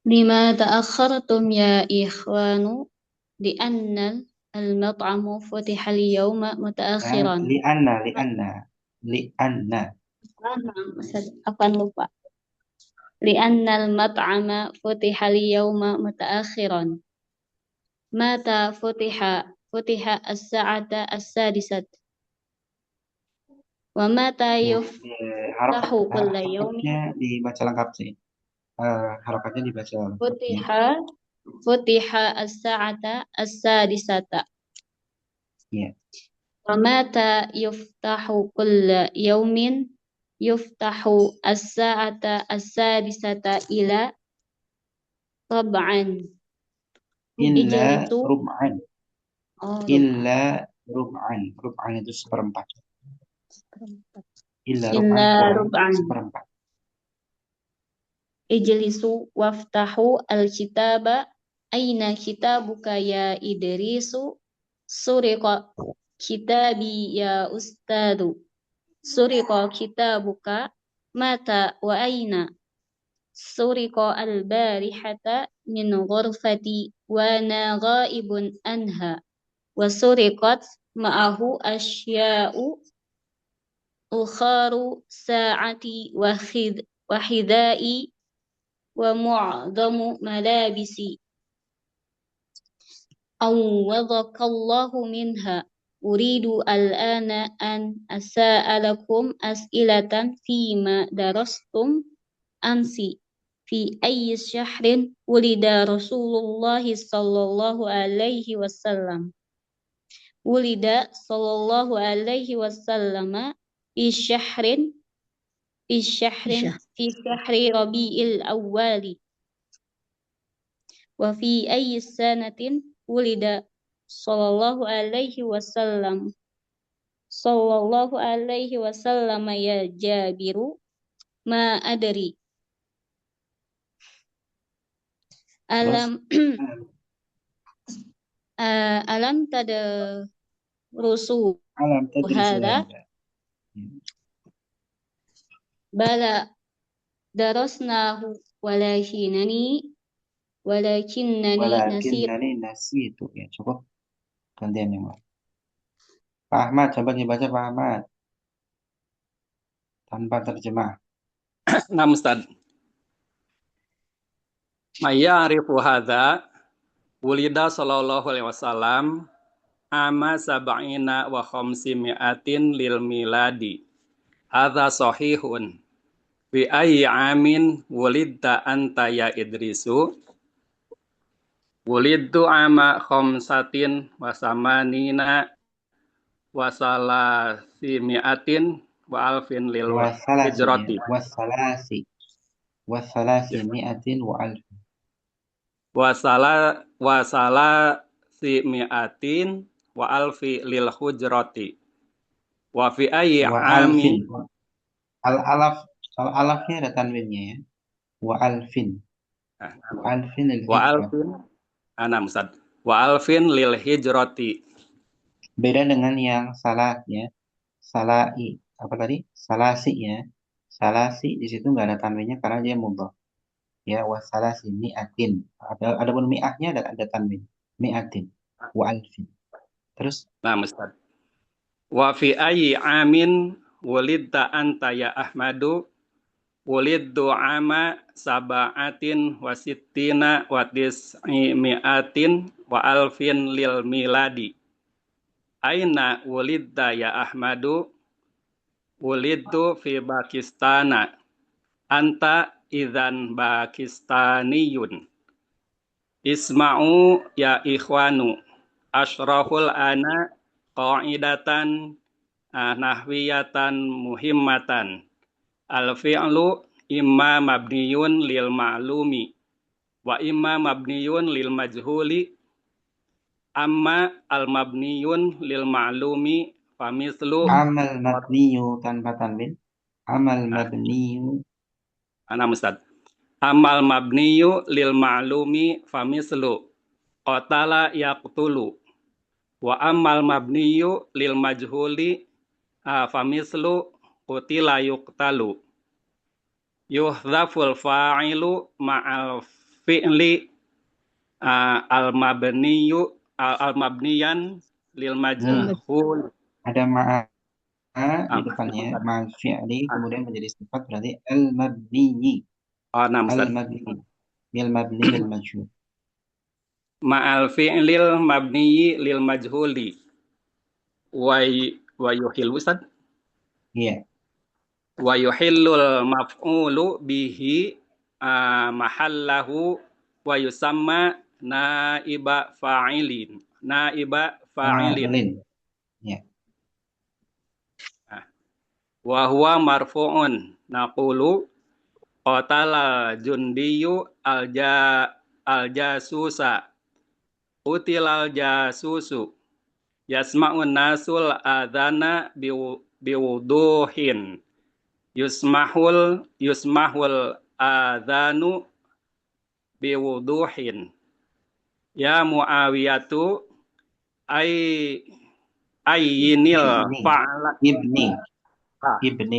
لما تأخرتم يا إخوان لأن المطعم فتح اليوم متأخرا. Lianna. Akan lupa. لأن المطعم فتح اليوم متأخرا. متى فتح الساعة 6. ومتى يفتح كل يوم. Harokatnya dibaca lengkap sih. Harokatnya dibaca lengkap. فتح الساعة 6. Ya. ومتى يفتح كل يوم. يفتح الساعة 6 إلى ربعا. Illa rub'an. Illa ربعا. Rub'an itu seperempat. Illa rub'an seperempat. اجلسوا وافتحوا الكتاب. أين كتابك يا إدريس؟ سرق كتابي يا أستاذ. سرق كتابك متى وأين؟ سرق البارحة من غرفتي وأنا غائب عنها. وسرقت معه أشياء أخرى ساعتي وحذائي ومعظم ملابسي. عوضك الله منها. أريد الآن أن أسألكم أسئلة فيما درستم أمس. في أي شهر ولد رسول الله صلى الله عليه وسلم؟ ولد صلى الله عليه وسلم في شهر ربيع الأول. وفي أي سنة ولد صلى الله عليه وسلم؟ صلى الله عليه وسلم يا جابر؟ ما أدري. ألم تدرسوا هذا؟ بلى درسناه ولكنني nasitu. Ya, cukup. Gantian yang lain. Pak Ahmad, coba dibaca Pak Ahmad. Tanpa terjemah. Nah, Ustaz. Maya arifu hadza wulida sallallahu alaihi wasallam ama sab'ina wa khamsimi'atin lil miladi. Hadza sahihun. Fi ayyi amin wulidta anta ya Idrisu? Wulidtu ama khamsatin wa samanina wa salasimi'atin wa alfin lil Wasalasi ya. hijrati. Wasalasi mi'atin wa alf. Wa salasimi'atin wa alfi lil hujrati. Wa fi ayyi Wa amin. alfin. Al-alafnya ada tanwinnya ya. Wa alfin. Wa alfin lil Wa hijrah. alfin. Ustaz. Wa alfin lil hijrati. Beda dengan yang salat ya. Salai. Apa tadi? Salasi ya. Salasi di situ nggak ada tanwinnya karena dia mudhaf. Ya, wasalasi mi'atin. Ada pun mi'ahnya ada tanwin. Mi'atin. Wa alfin. Terus Ustaz. Wa fi ayyi amin wulidta anta ya Ahmadu? Wulidtu ama sab'atin wa sittina wa tis'i mi'atin wa alfin lil miladi. Aina wulidta ya Ahmadu? Wulidtu fi Pakistana. Anta idzan Pakistaniyun. Isma'u ya ikhwanu. Asyrahul ana qa'idatan nahwiyatan muhimmatan. Al-fi'lu imma mabniyun lil ma'lumi wa imma mabniyun lil majhuli. Amma al-mabniyun lil ma'lumi famislu amal mabniyu tanpa tanwin. Amal mabniyu. Ustaz. Amal mabniyu lil ma'lumi famislu qatala yaqtulu. Wa amal mabniyu lil majhuli famislu qutila yuqtalu. Yuhdhaful fa'ilu ma'al fi'li al-mabniyan lil majhul. Ada ma'a di depannya, ma'al fi'li kemudian menjadi sifat berarti al-mabniyi. Al-mabni. Bil mabni lil majhul. Ma'al fi'lil mabniyi lil majhuli. Wa yuhillu Ustaz? Iya. Wa yuhillul maf'ulu bihi mahallahu wa yusamma naiba fa'ilin. Ya. Wa huwa marfu'un. Naqulu qatala jundiyu al-jasusa. Utilal jasusu. Yasma'un nasul adhana biwuduhin. Yusmahul adhanu biwuduhin. Ya Muawiyatu ayyinil fa'ala. Ibni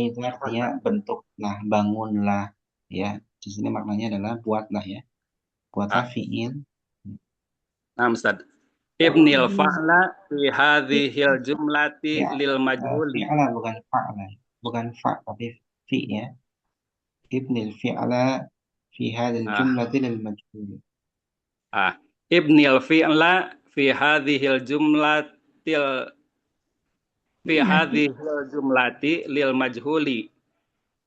itu artinya bentuklah, bangunlah ya. Di sini maknanya adalah buatlah ya. Buatlah fi'il. Ustaz. Ibnil fa'la fi hadhil jumlati lil majhuli. Fi'la bukan fa'la. Bukan fa tapi fi ya. Ibnil fi'la fi hadhil jumlati lil majhuli. Ibnil fi'la fi hadhil jumlati lil majhuli.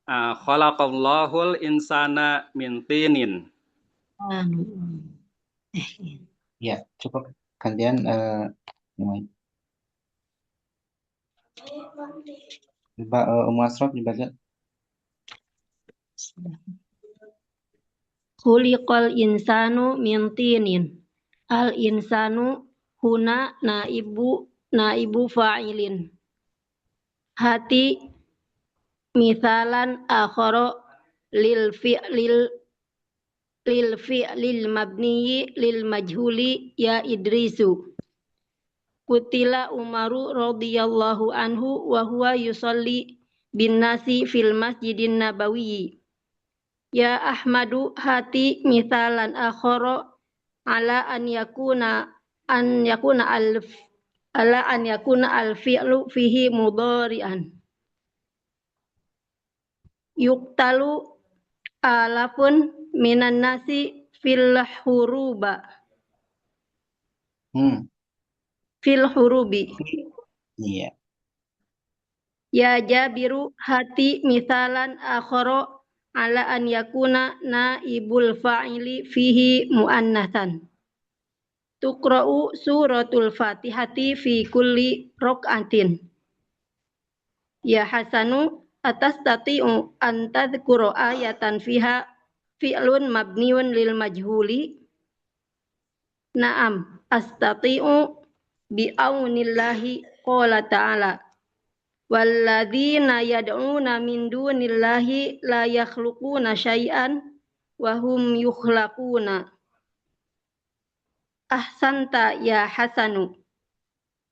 Khalaqallahul insana min tinin. Ya, cukup gantian Ummu Asraf dibaca. Khuliqal insanu min tinin. Al insanu huna naibu fa'ilin. Hati mithalan akhara lil fi'lil mabniyi lil majhuli ya Idrisu. Kutila Umaru radhiyallahu anhu wa huwa yusalli bin nasi fil masjidin nabawiyyi. Ya Ahmadu hati mithalan akhara ala an yakuna al fi'lu fihi mudhari'an. Yuqtalu alafun minan nasi fil huruba. fil hurubi. Iya. Ya Jabiru hati misalan akhara ala an yakuna naibul fa'ili fihi muannatsan. Tuqra'u suratul Fatihati fi kulli rak'atin. Ya Hasanu atastati'u an tadhkura ayatan fiha fi'lun mabniun lil majhuli. Naam, astati'u bi aunillahi qala ta'ala. Walladzina yad'una min dunillahi la yakhluquna syai'an wa hum yukhlaquna. Ahsanta ya Hasanu.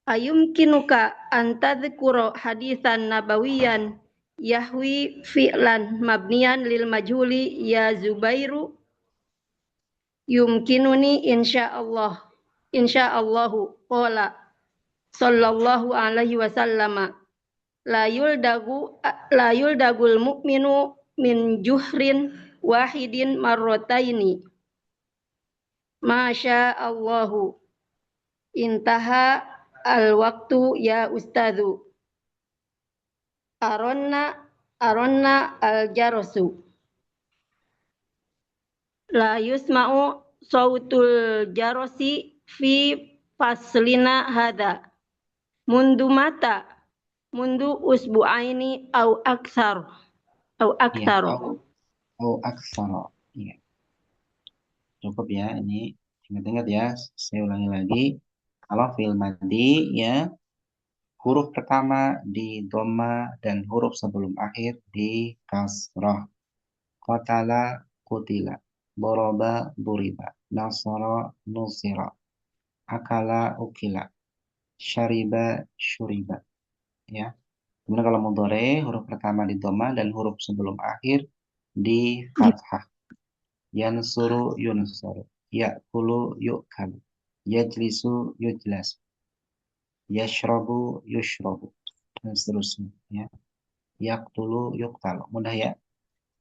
Ayumkinuka an tadhkura hadisan nabawiyan yahwi fi'lan mabniyan lil majhuli ya Zubairu. Yumkinuni insyaallah. Insyaallahu qala sallallahu alaihi wasallam. La yuldagul mu'minu min juhrin wahidin marrotaini. Masya Allahu. Intaha al-waktu ya ustadzu. Aronna al-jarasu. La yusma'u sautul jarasi fi faslina hada. Mundu mata. Mundu usbu'aini au aksar. Au Iya. aksar. Au aksara. Iya. Cukup ya. Ini ingat-ingat ya. Saya ulangi lagi. Kalau fi'il madhi ya, huruf pertama di dhamma dan huruf sebelum akhir di kasrah. Qatala, qutila. Doroba, duriba. Nasara, nusira. Akala, ukila. Syariba, syuriba. Ya. Kemudian kalau mudhari, huruf pertama di dhamma dan huruf sebelum akhir di fathah. Yansuru, yunsuru. Ya'kulu, yu'kalu. Yajlisu, yujlas. Yashrabu, yushrabu. Dan seterusnya. Ya. Yaqtulu, yuqtalu. Mudah ya.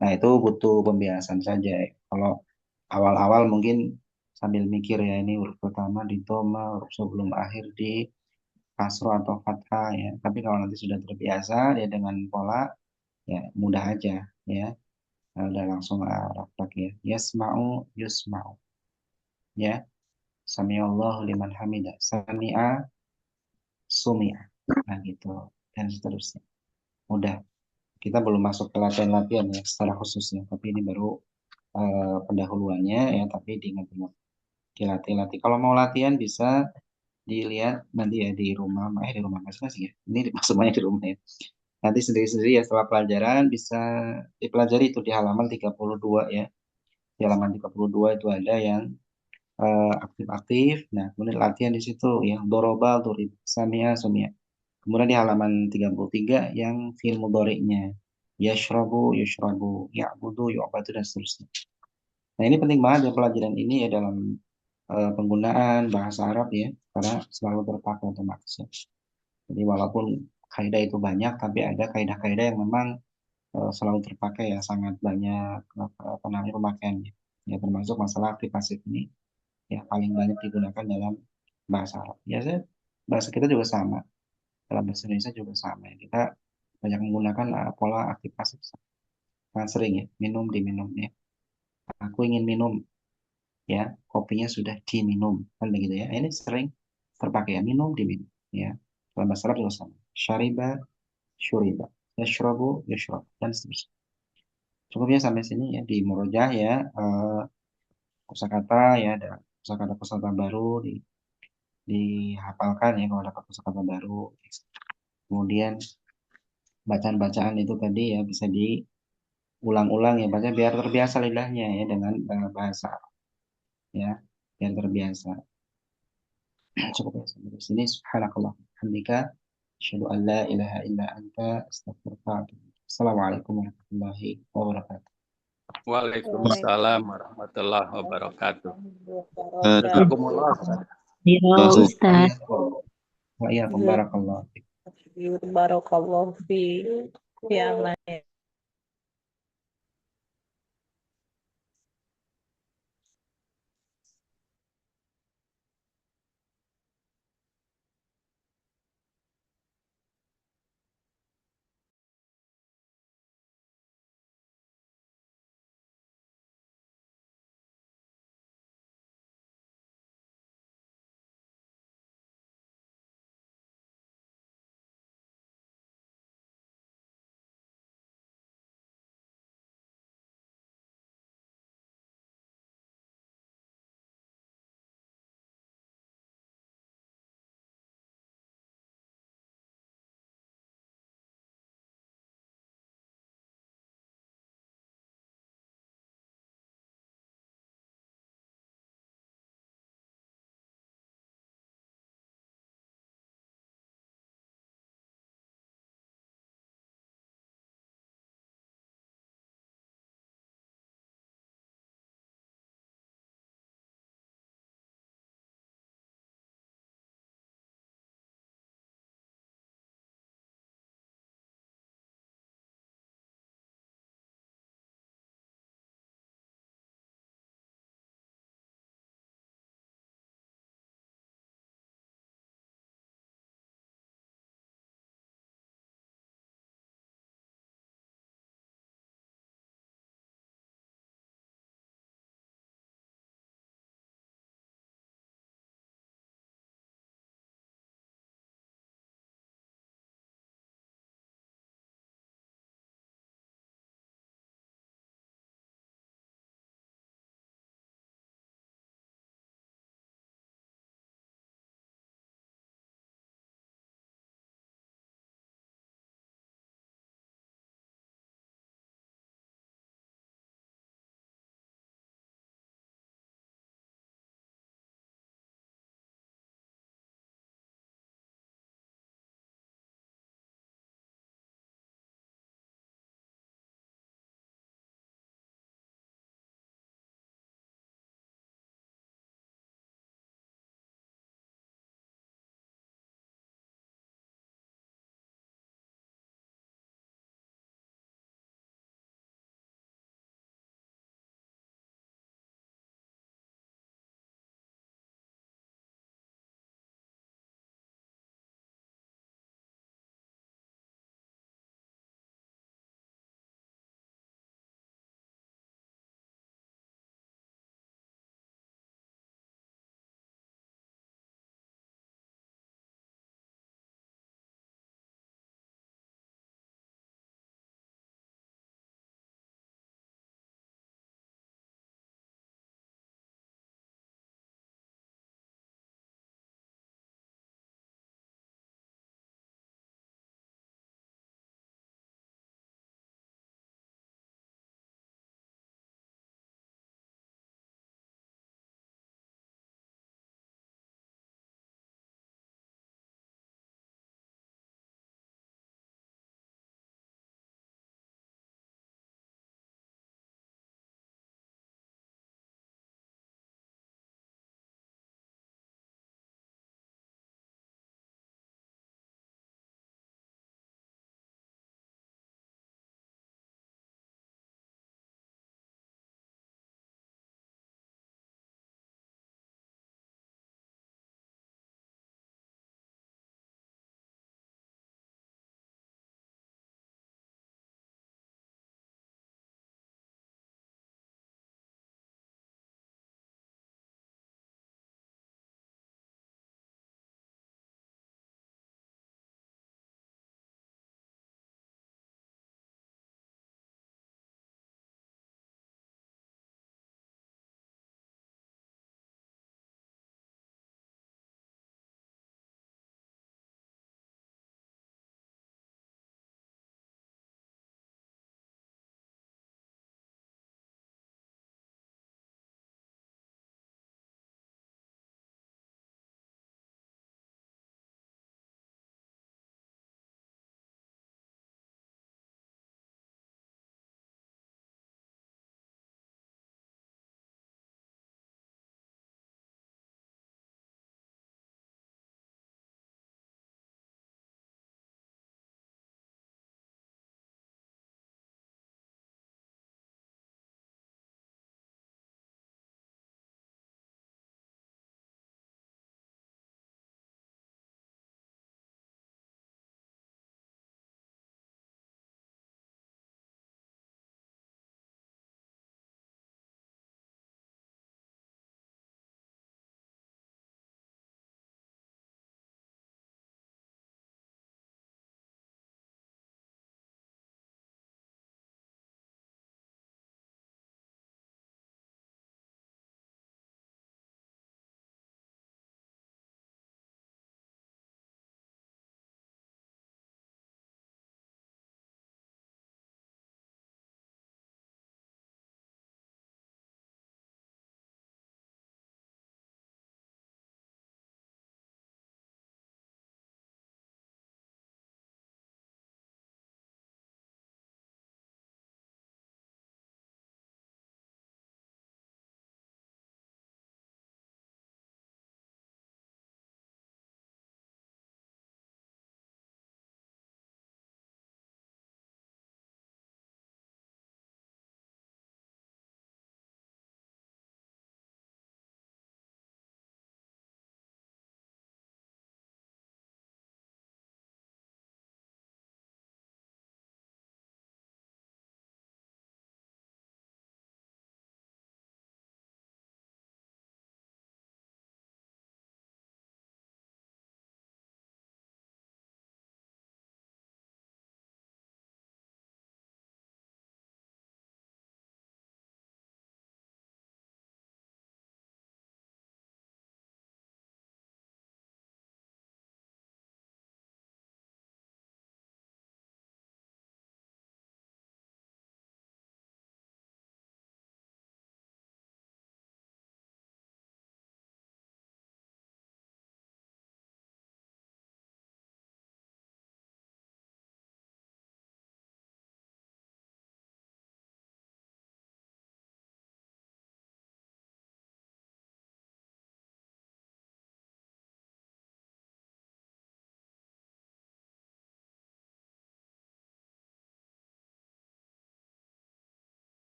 Nah, itu butuh pembiasan saja. Kalau awal-awal mungkin sambil mikir ya, ini huruf pertama di dhamma, huruf sebelum akhir di kasroh atau fathah ya. Tapi kalau nanti sudah terbiasa ya dengan pola ya mudah aja ya. Nah, udah langsung refleks ya. Yasma'u yusma'u. Ya. Sami'allahu liman hamidah. Sami'a sumi'a. Nah gitu dan seterusnya. Mudah. Kita belum masuk ke latihan-latihan ya secara khususnya, tapi ini baru pendahuluannya ya, tapi diingat-ingat. Dilatih-latih. Kalau mau latihan bisa dilihat nanti ya di rumah masing-masing ya. Ini semuanya di rumah ya. Nanti sendiri-sendiri ya setelah pelajaran bisa dipelajari itu di halaman 32 ya. Di halaman 32 itu ada yang aktif-aktif. Nah, kemudian latihan di situ yang doroba, durib, samia, sumia. Kemudian di halaman 33 yang fi'il mudhari'nya. Yashrabu, yushrabu, ya'budu, yu'badu dan seterusnya. Nah, ini penting banget ya pelajaran ini ya dalam penggunaan bahasa Arab ya, karena selalu terpakai otomatis ya. Jadi walaupun kaidah itu banyak, tapi ada kaidah-kaidah yang memang selalu terpakai ya, sangat banyak apa namanya pemakaiannya. Ya termasuk masalah aktif pasif ini ya paling banyak digunakan dalam bahasa Arab. Biasanya bahasa kita juga sama, dalam bahasa Indonesia juga sama ya. Kita banyak menggunakan pola aktif pasif sangat sering ya, minum diminum ya. Aku ingin minum ya, kopinya sudah diminum kan begitu ya. Ini sering terpakai ya, minum diminum ya. Dalam bahasa Arab juga sama. Syariba, syuriba. Yashrabu, yashrab dan seterusnya. Cukupnya sampai sini ya di murojaah ya. Kosakata ya, ada kosakata baru dihafalkan ya kalau dapat kosakata baru. Kemudian bacaan-bacaan itu tadi ya bisa diulang-ulang ya, baca biar terbiasa lidahnya ya dengan bahasa Arab ya, biar terbiasa. Cukup ya sampai sini. Subhanakallah hamdika asyhadu an la ilaha illa anta astaghfiruka wa atubu ilaik. Assalamualaikum warahmatullahi wabarakatuh. Waalaikumsalam warahmatullahi wabarakatuh. Jazakumullah. Ya Ustaz. Wa iyyakum barakallahu. Barakallahu fi aman.